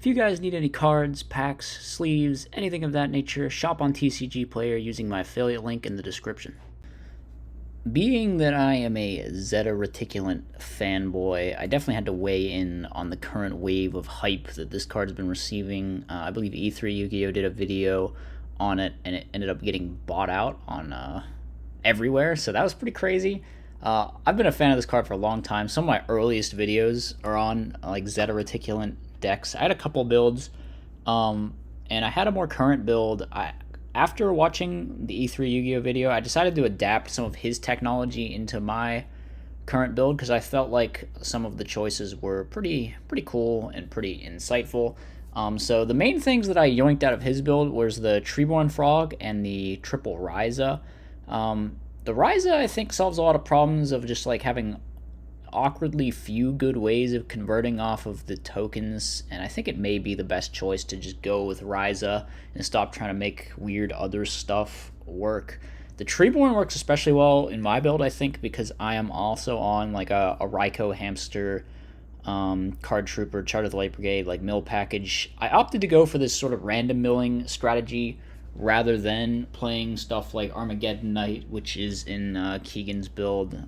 If you guys need any cards, packs, sleeves, anything of that nature, shop on TCG Player using my affiliate link in the description. Being that I am a Zeta Reticulant fanboy, I definitely had to weigh in on the current wave of hype that this card's been receiving. I believe E3 Yu-Gi-Oh! Did a video on it, and it ended up getting bought out on everywhere, so that was pretty crazy. I've been a fan of this card for a long time. Some of my earliest videos are on like Zeta Reticulant decks. I had a couple builds, and I had a more current build. After watching the E3 Yu-Gi-Oh video, I decided to adapt some of his technology into my current build because I felt like some of the choices were pretty cool and pretty insightful. So the main things that I yoinked out of his build was the Treeborn Frog and the Triple Ryza. The Ryza, I think, solves a lot of problems of just like having awkwardly few good ways of converting off of the tokens, and I think it may be the best choice to just go with Ryza and stop trying to make weird other stuff work. The Treeborn works especially well in my build, I think, because I am also on like a Raikou Hamster, Card Trooper, Charter of the Light Brigade, like mill package. I opted to go for this sort of random milling strategy rather than playing stuff like Armageddon Knight, which is in Keegan's build.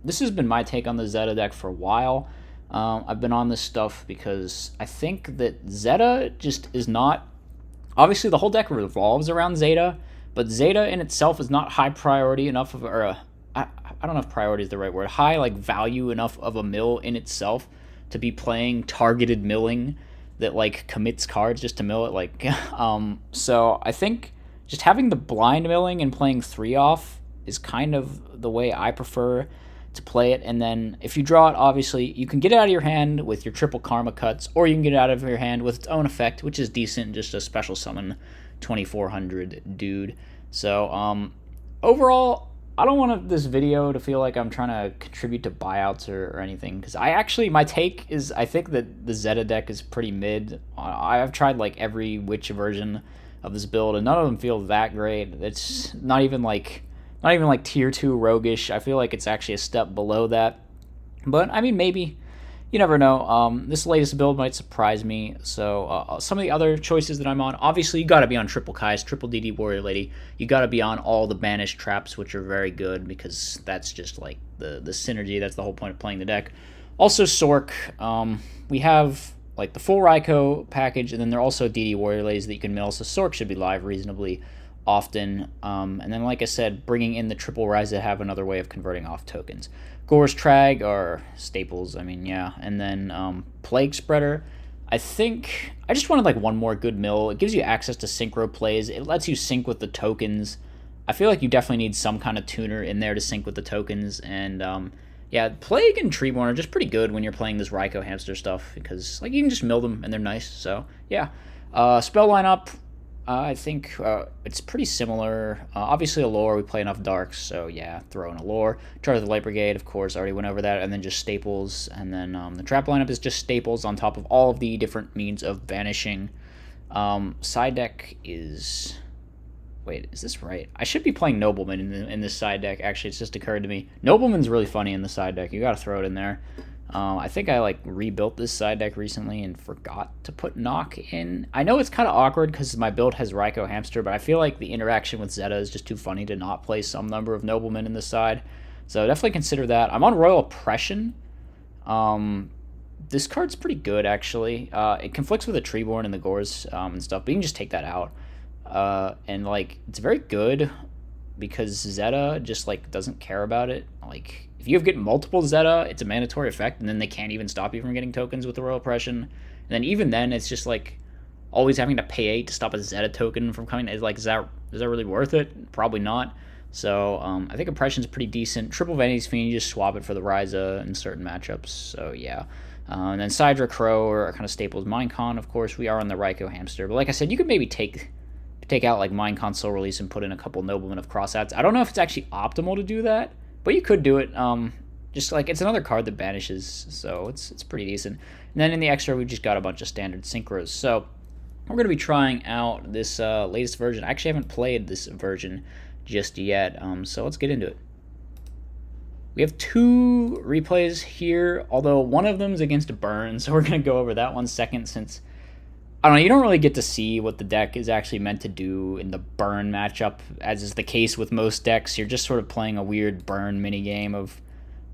This has been my take on the Zeta deck for a while. I've been on this stuff because I think that Zeta just is not... Obviously, the whole deck revolves around Zeta, but Zeta in itself is not high priority enough of... I don't know if priority is the right word. High, like, value enough of a mill in itself to be playing targeted milling that like commits cards just to mill it. Like so I think just having the blind milling and playing 3 off is kind of the way I prefer to play it. And then if you draw it, obviously you can get it out of your hand with your triple karma cuts, or you can get it out of your hand with its own effect, which is decent, just a special summon 2400 dude. So overall, I don't want this video to feel like I'm trying to contribute to buyouts or anything, because my take is I think that the Zeta deck is pretty mid. I've tried like every which version of this build, and none of them feel that great. It's not even like tier 2 roguish. I feel like it's actually a step below that. But I mean, maybe. You never know. This latest build might surprise me. So some of the other choices that I'm on, obviously you got to be on Triple Kai's, Triple DD Warrior Lady. You got to be on all the banished traps, which are very good because that's just like the synergy. That's the whole point of playing the deck. Also Sork. We have like the full Raikou package, and then there are also DD Warrior Ladies that you can mill. So Sork should be live reasonably often. And then, like I said, bringing in the Triple Rise that have another way of converting off tokens. Gore's Trag are staples, I mean, yeah. And then Plague Spreader. I think I just wanted like one more good mill. It gives you access to synchro plays. It lets you sync with the tokens. I feel like you definitely need some kind of tuner in there to sync with the tokens. And yeah, Plague and Treeborn are just pretty good when you're playing this Raikou Hamster stuff, because like you can just mill them and they're nice. So yeah, spell lineup. I think it's pretty similar. Obviously, Allure, we play enough darks, so yeah, throw in Allure. Charter of the Light Brigade, of course, already went over that, and then just staples. And then the trap lineup is just staples on top of all of the different means of banishing. Side deck is... Wait, is this right? I should be playing Nobleman in this side deck, actually. It's just occurred to me. Nobleman's really funny in the side deck. You gotta throw it in there. I think I like rebuilt this side deck recently and forgot to put Knock in. I know it's kind of awkward because my build has Raikou Hamster, but I feel like the interaction with Zeta is just too funny to not play some number of Noblemen in this side. So definitely consider that. I'm on Royal Oppression. This card's pretty good, actually. It conflicts with the Treeborn and the Gores and stuff, but you can just take that out. And like it's very good because Zeta just like doesn't care about it. Like if you get multiple Zeta, it's a mandatory effect, and then they can't even stop you from getting tokens with the Royal Oppression. And then even then, it's just like always having to pay 8 to stop a Zeta token from coming. It's like is that really worth it? Probably not. So I think Oppression's pretty decent. Triple Vanity's Fiend, you just swap it for the Ryza in certain matchups. So yeah. And then Sidra Crow are kind of staples. Minecon, of course, we are on the Raikou Hamster. But like I said, you could maybe take out like Minecon Soul Release and put in a couple Noblemen of Crossouts. I don't know if it's actually optimal to do that, but you could do it. Just like it's another card that banishes, so it's pretty decent. And then in the extra, we just got a bunch of standard synchros. So we're going to be trying out this latest version. I actually haven't played this version just yet, so let's get into it. We have 2 replays here, although one of them is against Burn, so we're going to go over that one second since I don't know, you don't really get to see what the deck is actually meant to do in the burn matchup, as is the case with most decks. You're just sort of playing a weird burn minigame of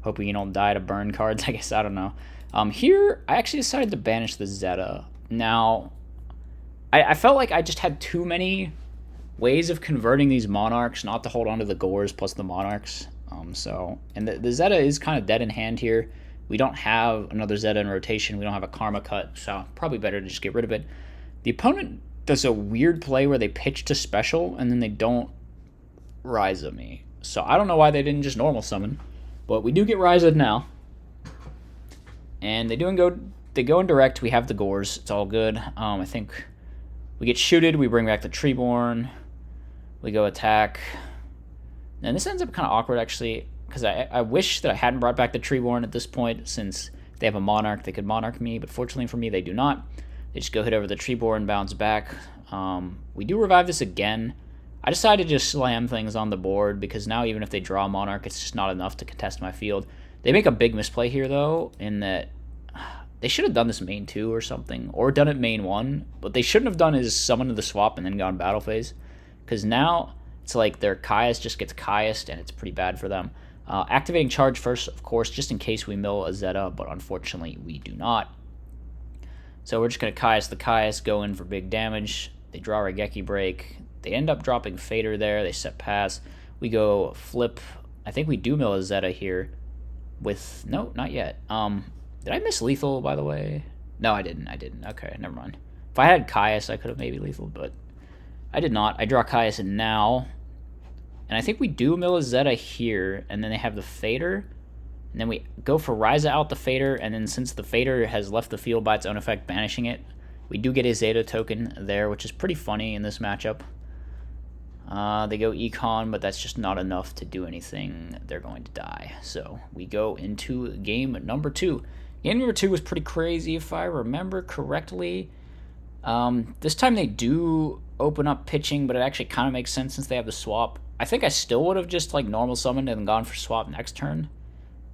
hoping you don't die to burn cards, I guess, I don't know. Here, I actually decided to banish the Zeta. Now, I felt like I just had too many ways of converting these Monarchs not to hold on to the Gores plus the Monarchs. And the Zeta is kind of dead in hand here. We don't have another Zeta in rotation. We don't have a Karma Cut, so probably better to just get rid of it. The opponent does a weird play where they pitch to special, and then they don't Ryza me. So I don't know why they didn't just normal summon. But we do get Ryza now. And they go in direct. We have the Gores. It's all good. I think we get shooted. We bring back the Treeborn. We go attack. And this ends up kind of awkward, actually, because I wish that I hadn't brought back the Treeborn at this point, since they have a Monarch. They could Monarch me, but fortunately for me, they do not. They just go hit over the Treeborn, bounce back. We do revive this again. I decided to just slam things on the board, because now even if they draw a Monarch, it's just not enough to contest my field. They make a big misplay here, though, in that they should have done this main 2 or something, or done it main 1. What they shouldn't have done is summon to the swap and then gone battle phase, because now it's like their Caius just gets Caius'd, and it's pretty bad for them. Activating charge first, of course, just in case we mill a Zeta, but unfortunately we do not. So we're just going to Caius the Caius, go in for big damage. They draw Raigeki Break. They end up dropping Fader there. They set pass. We go flip. I think we do mill a Zeta here with... No, not yet. Did I miss lethal, by the way? No, I didn't. Okay, never mind. If I had Caius, I could have maybe lethal, but I did not. I draw Caius now. And I think we do mill a Zeta here, and then they have the Fader. And then we go for Ryza out the Fader, and then since the Fader has left the field by its own effect, banishing it, we do get a Zeta token there, which is pretty funny in this matchup. They go Econ, but that's just not enough to do anything. They're going to die. So we go into game number 2. Game number 2 was pretty crazy, if I remember correctly. This time they do open up pitching, but it actually kind of makes sense since they have the swap. I think I still would have just like normal summoned and gone for swap next turn,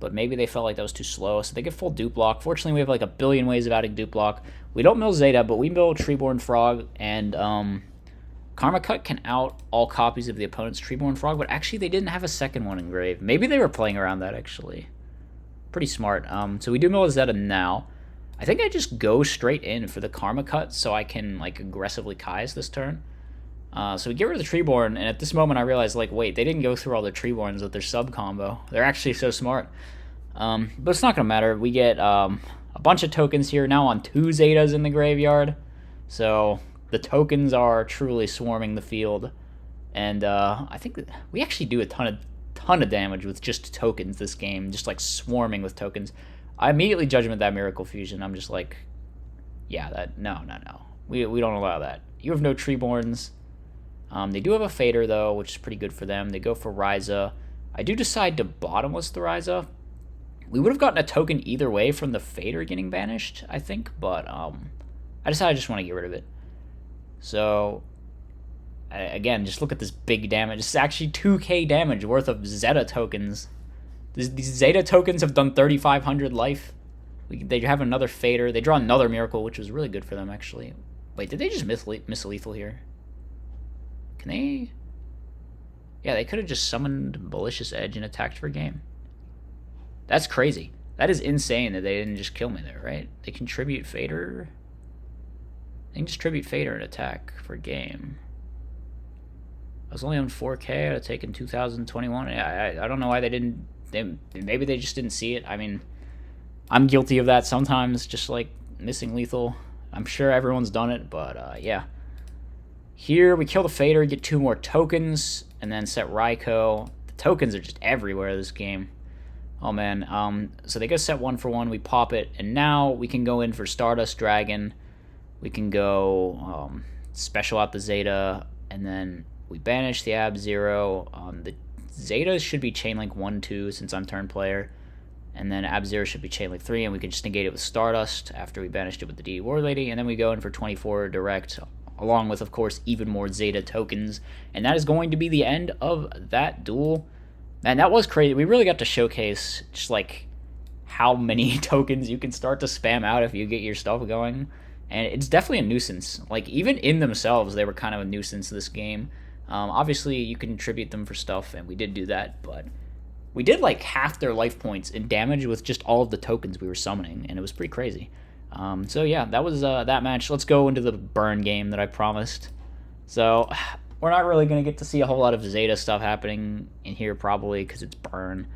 but maybe they felt like that was too slow, so they get full dupe block. Fortunately, we have like a billion ways of adding dupe block. We don't mill Zeta, but we mill Treeborn Frog, and Karma Cut can out all copies of the opponent's Treeborn Frog, but actually they didn't have a second one engraved. Maybe they were playing around that, actually. Pretty smart. So we do mill Zeta now. I think I just go straight in for the Karma Cut so I can like aggressively Caius this turn. So we get rid of the Treeborn, and at this moment I realize, like, wait, they didn't go through all the Treeborns with their sub combo. They're actually so smart. But it's not going to matter. We get a bunch of tokens here now on 2 Zetas in the graveyard. So the tokens are truly swarming the field. And I think that we actually do a ton of damage with just tokens this game, just like swarming with tokens. I immediately judgment that Miracle Fusion. I'm just like, yeah, no. We don't allow that. You have no Treeborns. They do have a Fader, though, which is pretty good for them. They go for Ryza. I do decide to bottomless the Ryza. We would have gotten a token either way from the Fader getting banished, I think, but I decided I just want to get rid of it. So, again, just look at this big damage. It's actually 2k damage worth of Zeta tokens. These Zeta tokens have done 3,500 life. They have another Fader. They draw another Miracle, which was really good for them, actually. Wait, did they just miss lethal here? Can they? Yeah, they could have just summoned Malicious Edge and attacked for game. That's crazy. That is insane that they didn't just kill me there, right? They contribute Fader. They can just tribute Fader and attack for game. I was only on 4K. I'd have taken 2021. I don't know why they didn't. Maybe they just didn't see it. I mean, I'm guilty of that sometimes, just like missing lethal. I'm sure everyone's done it, but yeah. Here, we kill the Fader, get 2 more tokens, and then set Raikou. The tokens are just everywhere this game. Oh, man. So they go set 1 for 1. We pop it, and now we can go in for Stardust Dragon. We can go special out the Zeta, and then we banish the Ab-Zero. The Zeta should be Chainlink 1-2 since I'm turn player, and then Ab-Zero should be Chainlink 3, and we can just negate it with Stardust after we banished it with the DD War Lady, and then we go in for 24 direct, along with, of course, even more Zeta tokens. And that is going to be the end of that duel. Man, that was crazy. We really got to showcase just, like, how many tokens you can start to spam out if you get your stuff going. And it's definitely a nuisance. Like, even in themselves, they were kind of a nuisance this game. Obviously, you can attribute them for stuff, and we did do that, but we did like half their life points in damage with just all of the tokens we were summoning, and it was pretty crazy. So yeah, that was that match. Let's go into the burn game that I promised. So we're not really going to get to see a whole lot of Zeta stuff happening in here probably because it's burn.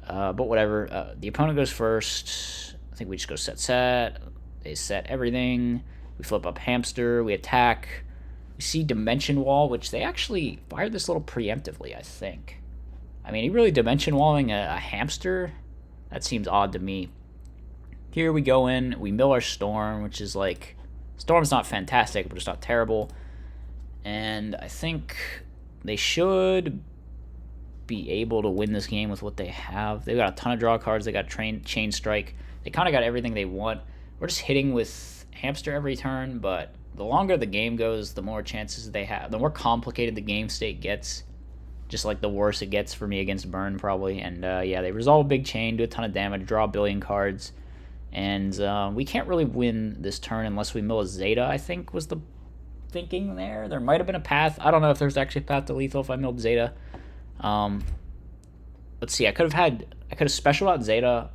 But whatever. The opponent goes first. I think we just go set. They set everything. We flip up hamster. We attack. We see dimension wall, which they actually fired this little preemptively, I think. I mean, he really dimension walling a hamster? That seems odd to me. Here we go in. We mill our storm, which is like... Storm's not fantastic, but it's not terrible. And I think they should be able to win this game with what they have. They've got a ton of draw cards. They got chain strike. They kind of got everything they want. We're just hitting with hamster every turn, but the longer the game goes, the more chances they have. The more complicated the game state gets, just like the worse it gets for me against burn probably. And yeah, they resolve a big chain, do a ton of damage, draw a billion cards. And we can't really win this turn unless we mill a Zeta, I think was the thinking there. There might have been a path. I don't know if there's actually a path to lethal if I milled Zeta. Let's see. I could have specialed out Zeta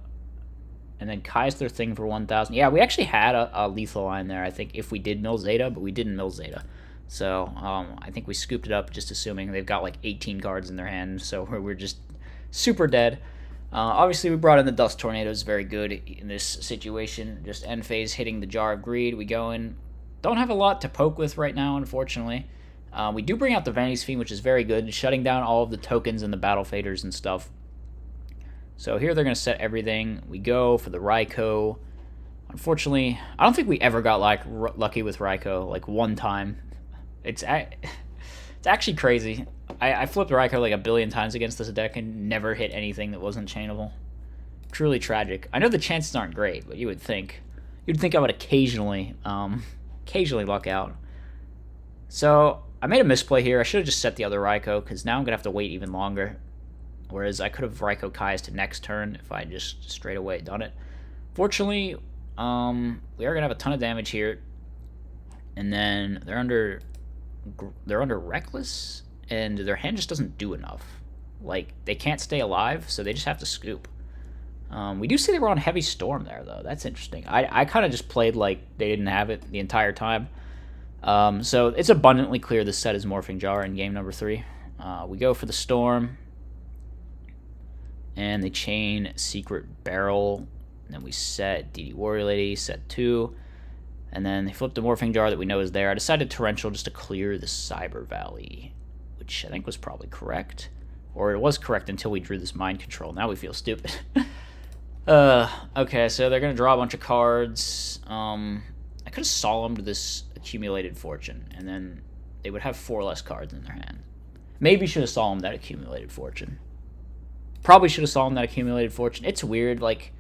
and then Kai's their thing for 1,000. Yeah, we actually had a lethal line there, I think, if we did mill Zeta, but we didn't mill Zeta. So I think we scooped it up just assuming they've got like 18 cards in their hand, so we're just super dead. Obviously, we brought in the Dust Tornadoes, very good in this situation. Just end phase hitting the Jar of Greed. We go in. Don't have a lot to poke with right now, unfortunately. We do bring out the Vanity's Fiend, which is very good, shutting down all of the tokens and the battle faders and stuff. So here they're going to set everything. We go for the Raikou. Unfortunately, I don't think we ever got like lucky with Raikou, like one time. It's actually crazy. I flipped Raikou like a billion times against this deck and never hit anything that wasn't chainable. Truly tragic. I know the chances aren't great, but you'd think I would occasionally luck out. So I made a misplay here. I should have just set the other Raikou because now I'm going to have to wait even longer. Whereas I could have Raikou Kai's to next turn if I had just straight away done it. Fortunately, we are going to have a ton of damage here. And then they're under Reckless, and their hand just doesn't do enough. Like, they can't stay alive, so they just have to scoop. We do see they were on Heavy Storm there, though. That's interesting. I kind of just played like they didn't have it the entire time. So it's abundantly clear this set is Morphing Jar in game number 3. We go for the Storm. And they chain Secret Barrel. And then we set DD Warrior Lady, set 2. And then they flipped the Morphing Jar that we know is there. I decided Torrential just to clear the Cyber Valley, which I think was probably correct. Or it was correct until we drew this Mind Control. Now we feel stupid. Okay, so they're going to draw a bunch of cards. I could have Solemned this Accumulated Fortune, and then they would have 4 less cards in their hand. Maybe should have Solemned that Accumulated Fortune. Probably should have Solemned that Accumulated Fortune. It's weird, like,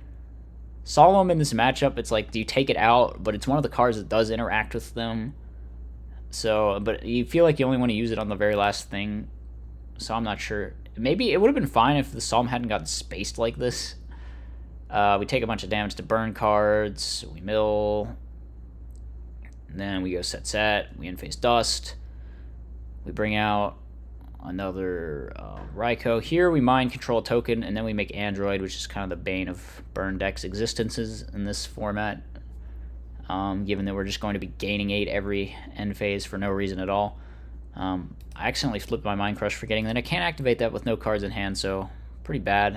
Solemn in this matchup, it's like, do you take it out? But it's one of the cards that does interact with them. So, but you feel like you only want to use it on the very last thing. So I'm not sure. Maybe it would have been fine if the Solemn hadn't gotten spaced like this. We take a bunch of damage to burn cards. We mill. And then we go set. We in-phase Dust. We bring out another Raikou. Here we Mind Control a token, and then we make Android, which is kind of the bane of burn decks' existences in this format, given that we're just going to be gaining 8 every end phase for no reason at all. I accidentally flipped my Mind Crush, forgetting that I can't activate that with no cards in hand, so pretty bad.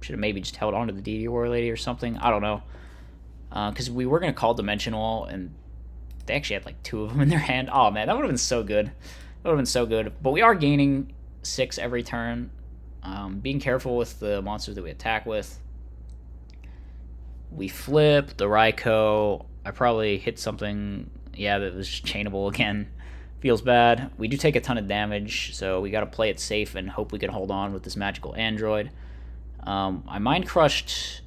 Should have maybe just held on to the DD Warrior Lady or something. I don't know. Because we were going to call Dimension Wall, and they actually had like 2 of them in their hand. Oh man, that would have been so good. That would have been so good. But we are gaining 6 every turn. Being careful with the monsters that we attack with. We flip the Raikou. I probably hit something, yeah, that was chainable again. Feels bad. We do take a ton of damage, so we got to play it safe and hope we can hold on with this magical android. I Mind Crushed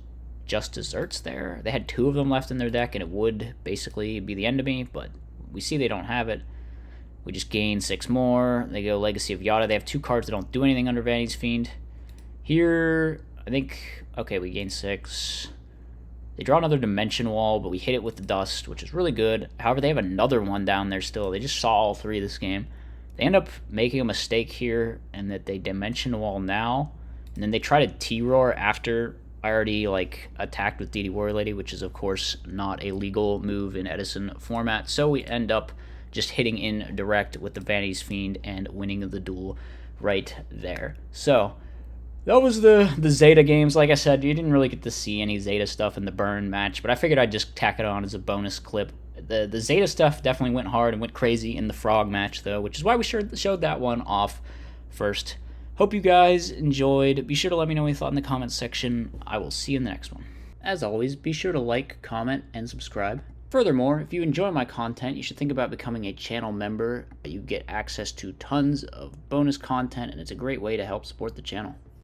Just Desserts there. They had 2 of them left in their deck, and it would basically be the end of me, but we see they don't have it. We just gain 6 more. They go Legacy of Yada. They have 2 cards that don't do anything under Vanity's Fiend. Here, I think, okay, we gain 6. They draw another dimension wall, but we hit it with the dust, which is really good. However, they have another one down there still. They just saw all three this game. They end up making a mistake here, and that they dimension wall now, and then they try to T-roar after I already attacked with DD Warrior Lady, which is of course not a legal move in Edison format. So we end up just hitting in direct with the Vanity's Fiend and winning the duel right there. So that was the Zeta games. Like I said, you didn't really get to see any Zeta stuff in the burn match, but I figured I'd just tack it on as a bonus clip. The Zeta stuff definitely went hard and went crazy in the frog match, though, which is why we showed that one off first. Hope you guys enjoyed. Be sure to let me know what you thought in the comments section. I will see you in the next one. As always, be sure to like, comment, and subscribe. Furthermore, if you enjoy my content, you should think about becoming a channel member. You get access to tons of bonus content, and it's a great way to help support the channel.